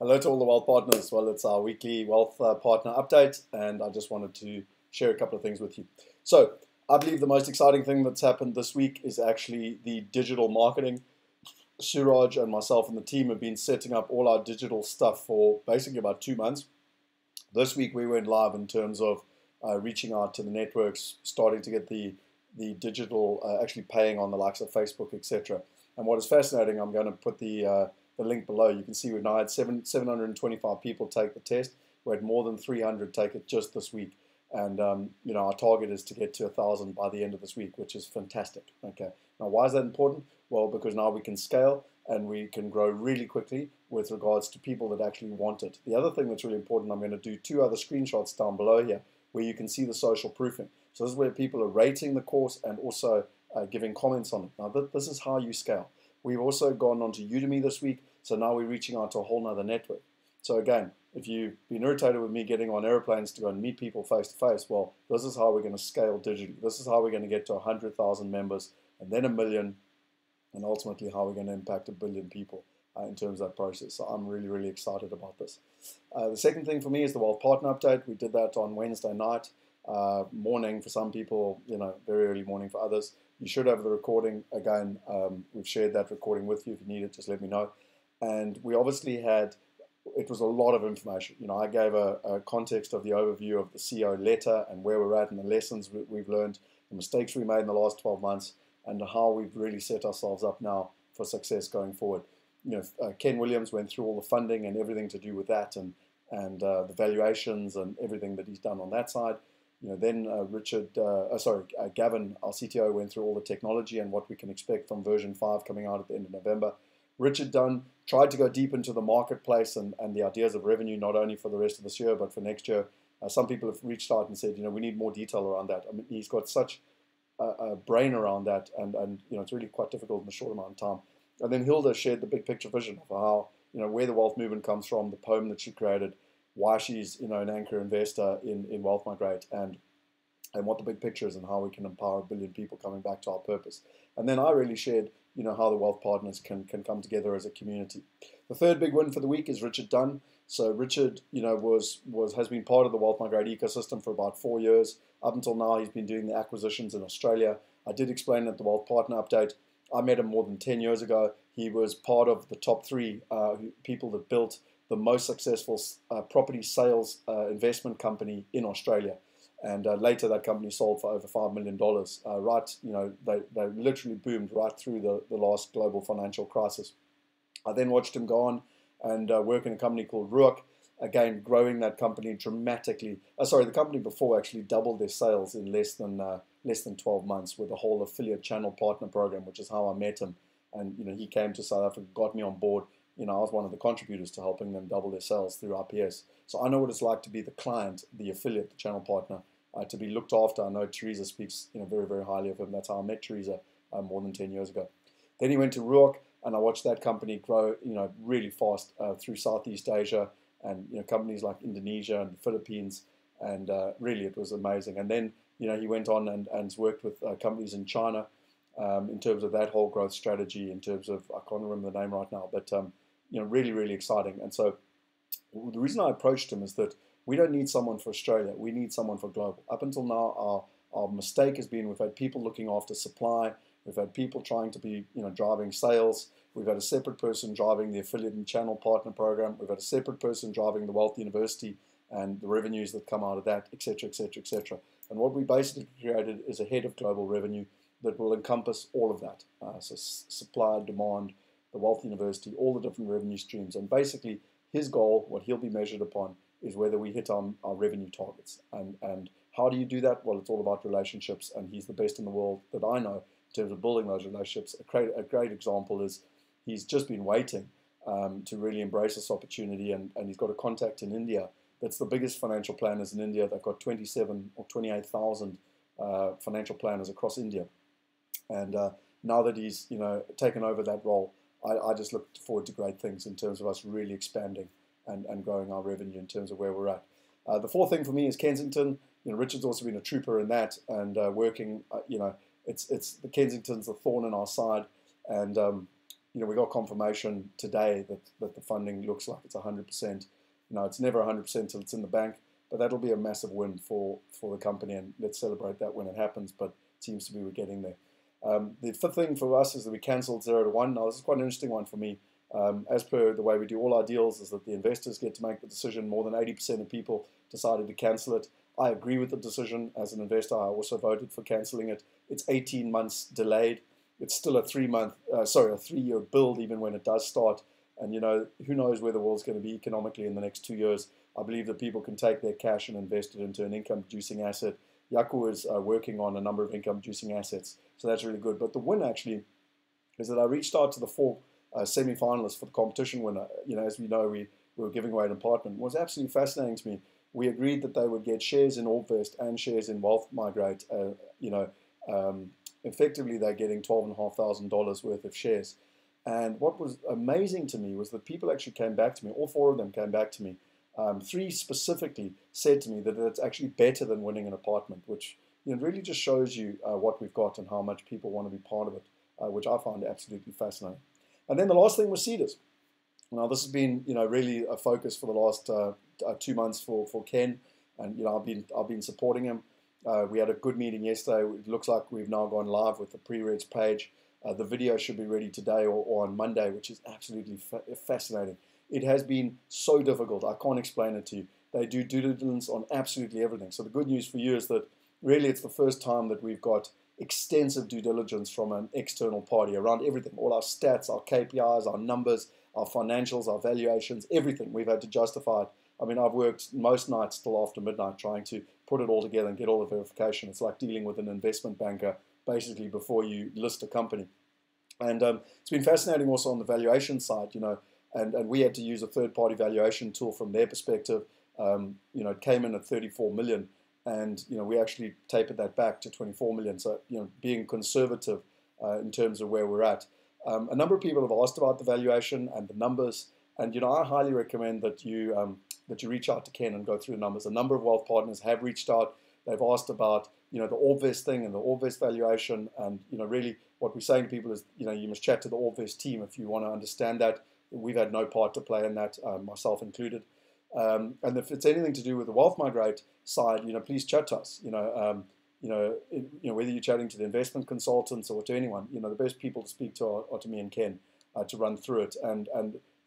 Hello to all the wealth partners. Well, it's our weekly wealth partner update, and I just wanted to share a couple of things with you. So, I believe the most exciting thing that's happened this week is actually the digital marketing. Suraj and myself and the team have been setting up all our digital stuff for basically about 2 months. This week we went live in terms of reaching out to the networks, starting to get the digital actually paying on the likes of Facebook, etc. And what is fascinating, I'm going to put the link below. You can see we've now had 725 people take the test. We had more than 300 take it just this week. And our target is to get to 1,000 by the end of this week, which is fantastic. Okay. Now, why is that important? Well, because now we can scale and we can grow really quickly with regards to people that actually want it. The other thing that's really important, I'm going to do 2 other screenshots down below here where you can see the social proofing. So this is where people are rating the course and also giving comments on it. Now, this is how you scale. We've also gone on to Udemy this week, so now we're reaching out to a whole nother network. So again, if you've been irritated with me getting on airplanes to go and meet people face to face, well, this is how we're going to scale digitally. This is how we're going to get to 100,000 members, and then 1 million, and ultimately how we're going to impact 1 billion people in terms of that process. So I'm really, really excited about this. The second thing for me is the Wealth Partner Update. We did that on Wednesday night, morning for some people, very early morning for others. You should have the recording. Again, we've shared that recording with you. If you need it, just let me know. And we obviously it was a lot of information. I gave a context of the overview of the CEO letter and where we're at and the lessons we've learned, the mistakes we made in the last 12 months, and how we've really set ourselves up now for success going forward. Ken Williams went through all the funding and everything to do with that, and the valuations and everything that he's done on that side. Then Gavin, our CTO, went through all the technology and what we can expect from version 5 coming out at the end of November. Richard Dunn tried to go deep into the marketplace and the ideas of revenue, not only for the rest of this year, but for next year. Some people have reached out and said, we need more detail around that. I mean, he's got such a brain around that, and it's really quite difficult in a short amount of time. And then Hilda shared the big picture vision of how, where the wealth movement comes from, the poem that she created, why she's, an anchor investor in Wealth Migrate, and what the big picture is and how we can empower 1 billion people coming back to our purpose. And then I really shared, how the wealth partners can come together as a community. The third big win for the week is Richard Dunn. So Richard, has been part of the Wealth Migrate ecosystem for about 4 years. Up until now, he's been doing the acquisitions in Australia. I did explain at the Wealth Partner Update. I met him more than 10 years ago. He was part of the top 3 people that built the most successful property sales investment company in Australia. And later that company sold for over $5 million. They literally boomed right through the last global financial crisis. I then watched him go on and work in a company called Ruach, again, growing that company dramatically. The company before actually doubled their sales in less than 12 months with the whole affiliate channel partner program, which is how I met him. And he came to South Africa, got me on board. I was one of the contributors to helping them double their sales through RPS. So I know what it's like to be the client, the affiliate, the channel partner, to be looked after. I know Teresa speaks very, very highly of him. That's how I met Teresa more than 10 years ago. Then he went to Ruach, and I watched that company grow really fast through Southeast Asia and companies like Indonesia and the Philippines, and really it was amazing. And then he went on and worked with companies in China in terms of that whole growth strategy, in terms of, I can't remember the name right now, but really, really exciting. And so the reason I approached him is that we don't need someone for Australia. We need someone for global. Up until now, our mistake has been we've had people looking after supply. We've had people trying to be, driving sales. We've had a separate person driving the affiliate and channel partner program. We've had a separate person driving the Wealth University and the revenues that come out of that, etc., etc., etc. And what we basically created is a head of global revenue that will encompass all of that. So supply, demand, the Wealth University, all the different revenue streams. And basically his goal, what he'll be measured upon, is whether we hit our revenue targets. And how do you do that? Well, it's all about relationships, and he's the best in the world that I know in terms of building those relationships. A great example is he's just been waiting to really embrace this opportunity, and he's got a contact in India that's the biggest financial planners in India. They've got 27 or 28,000 financial planners across India. And now that he's taken over that role, I just look forward to great things in terms of us really expanding and growing our revenue in terms of where we're at. The fourth thing for me is Kensington. Richard's also been a trooper in that, and working. It's the Kensington's the thorn in our side, and we got confirmation today that the funding looks like it's 100%. It's never 100% till it's in the bank, but that'll be a massive win for the company, and let's celebrate that when it happens. But it seems to be we're getting there. The fifth thing for us is that we cancelled 0 to 1. Now, this is quite an interesting one for me. As per the way we do all our deals, is that the investors get to make the decision. More than 80% of people decided to cancel it. I agree with the decision. As an investor, I also voted for cancelling it. It's 18 months delayed. It's still a 3-year build, even when it does start. And, who knows where the world's going to be economically in the next 2 years. I believe that people can take their cash and invest it into an income-producing asset. Jaco is working on a number of income-producing assets, so that's really good. But the win, actually, is that I reached out to the 4 semi-finalists for the competition winner. As we know, we were giving away an apartment. It was absolutely fascinating to me. We agreed that they would get shares in Orbvest and shares in Wealth Migrate. Effectively, they're getting $12,500 worth of shares. And what was amazing to me was that people actually came back to me. All 4 of them came back to me. 3 specifically said to me that it's actually better than winning an apartment, which really just shows you what we've got and how much people want to be part of it, which I find absolutely fascinating. And then the last thing was Cedars. Now, this has been really a focus for the last 2 months for Ken, and I've been supporting him. We had a good meeting yesterday. It looks like we've now gone live with the pre-regs page. The video should be ready today or on Monday, which is absolutely fascinating. It has been so difficult. I can't explain it to you. They do due diligence on absolutely everything. So the good news for you is that really it's the first time that we've got extensive due diligence from an external party around everything. All our stats, our KPIs, our numbers, our financials, our valuations, everything. We've had to justify it. I mean, I've worked most nights till after midnight trying to put it all together and get all the verification. It's like dealing with an investment banker basically before you list a company. And it's been fascinating also on the valuation side, and we had to use a third-party valuation tool from their perspective. It came in at 34 million, and we actually tapered that back to 24 million. So being conservative in terms of where we're at. A number of people have asked about the valuation and the numbers, and I highly recommend that you reach out to Ken and go through the numbers. A number of wealth partners have reached out. They've asked about the Orbvest thing and the Orbvest valuation, and really what we're saying to people is you must chat to the Orbvest team if you want to understand that. We've had no part to play in that, myself included. And if it's anything to do with the Wealth Migrate side, please chat to us. Whether you're chatting to the investment consultants or to anyone, the best people to speak to are to me and Ken to run through it, and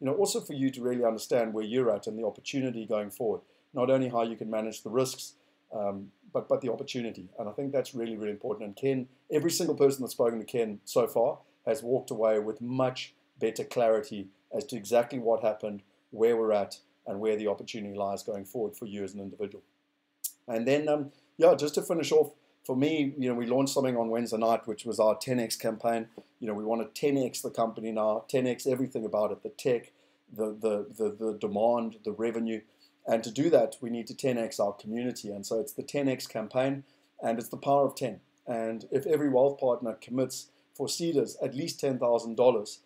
also for you to really understand where you're at and the opportunity going forward. Not only how you can manage the risks, but the opportunity. And I think that's really, really important. And Ken, every single person that's spoken to Ken so far has walked away with much better clarity as to exactly what happened, where we're at, and where the opportunity lies going forward for you as an individual. And then, just to finish off, for me, we launched something on Wednesday night, which was our 10X campaign. We want to 10X the company now, 10X everything about it, the tech, the demand, the revenue. And to do that, we need to 10X our community. And so it's the 10X campaign, and it's the power of 10. And if every wealth partner commits for Cedars at least $10,000,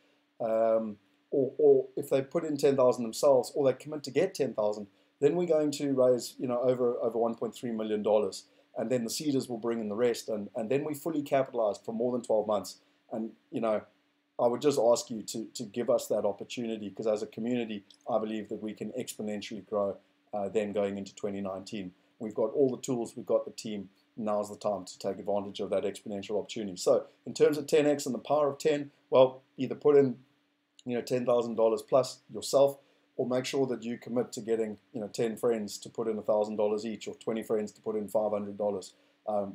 or if they put in 10,000 themselves, or they commit to get 10,000, then we're going to raise over $1.3 million, and then the Cedars will bring in the rest, and then we fully capitalized for more than 12 months. And I would just ask you to give us that opportunity, because as a community, I believe that we can exponentially grow then going into 2019. We've got all the tools, we've got the team. Now's the time to take advantage of that exponential opportunity. So in terms of 10X and the power of 10, well, either put in $10,000 plus yourself, or make sure that you commit to getting 10 friends to put in $1,000 each, or 20 friends to put in $500,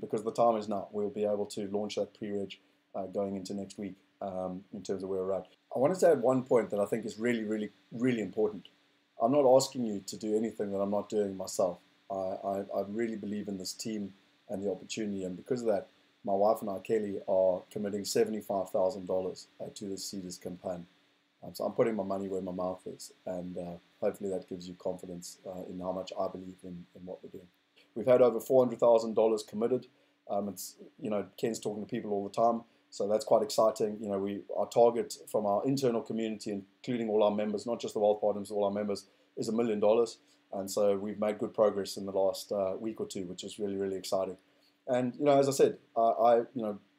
because the time is now. We'll be able to launch that pre-reg going into next week in terms of where we're at. I wanted to add one point that I think is really, really, really important. I'm not asking you to do anything that I'm not doing myself. I really believe in this team and the opportunity, and because of that, my wife and I, Kelly, are committing $75,000 to the Cedars campaign. So I'm putting my money where my mouth is, and hopefully that gives you confidence in how much I believe in what we're doing. We've had over $400,000 committed. Ken's talking to people all the time, so that's quite exciting. Our target from our internal community, including all our members, not just the wealth partners, all our members, is $1 million. And so we've made good progress in the last week or two, which is really, really exciting. And as I said,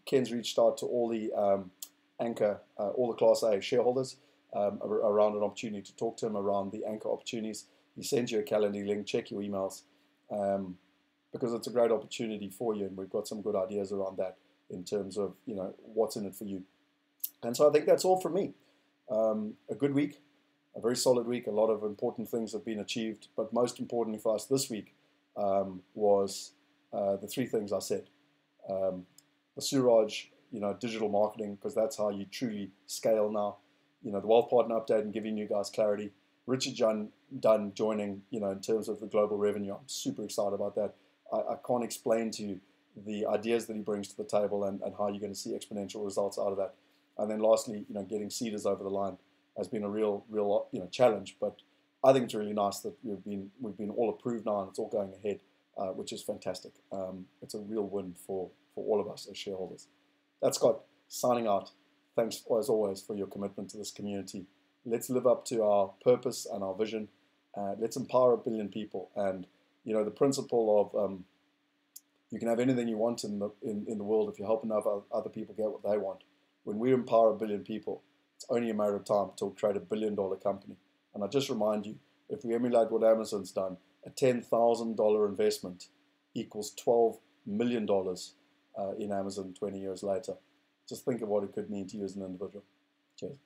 Ken's reached out to all the Anchor, all the Class A shareholders around an opportunity to talk to him around the Anchor opportunities. He sends you a calendar link, check your emails, because it's a great opportunity for you, and we've got some good ideas around that in terms of what's in it for you. And so I think that's all from me. A good week, a very solid week. A lot of important things have been achieved, but most importantly for us this week was the three things I said. The Suraj, digital marketing, because that's how you truly scale now. The Wealth Partner update and giving you guys clarity. Richard Dunn joining, in terms of the global revenue. I'm super excited about that. I can't explain to you the ideas that he brings to the table and how you're going to see exponential results out of that. And then lastly, getting Cedars over the line has been a real challenge. But I think it's really nice that we've been all approved now and it's all going ahead, which is fantastic. It's a real win for all of us as shareholders. That's Scott signing out. Thanks as always for your commitment to this community. Let's live up to our purpose and our vision. Let's empower 1 billion people. And the principle of you can have anything you want in the world if you help enough other people get what they want. When we empower 1 billion people, it's only a matter of time till we create $1 billion company. And I just remind you, if we emulate what Amazon's done, a $10,000 investment equals $12 million in Amazon 20 years later. Just think of what it could mean to you as an individual. Cheers.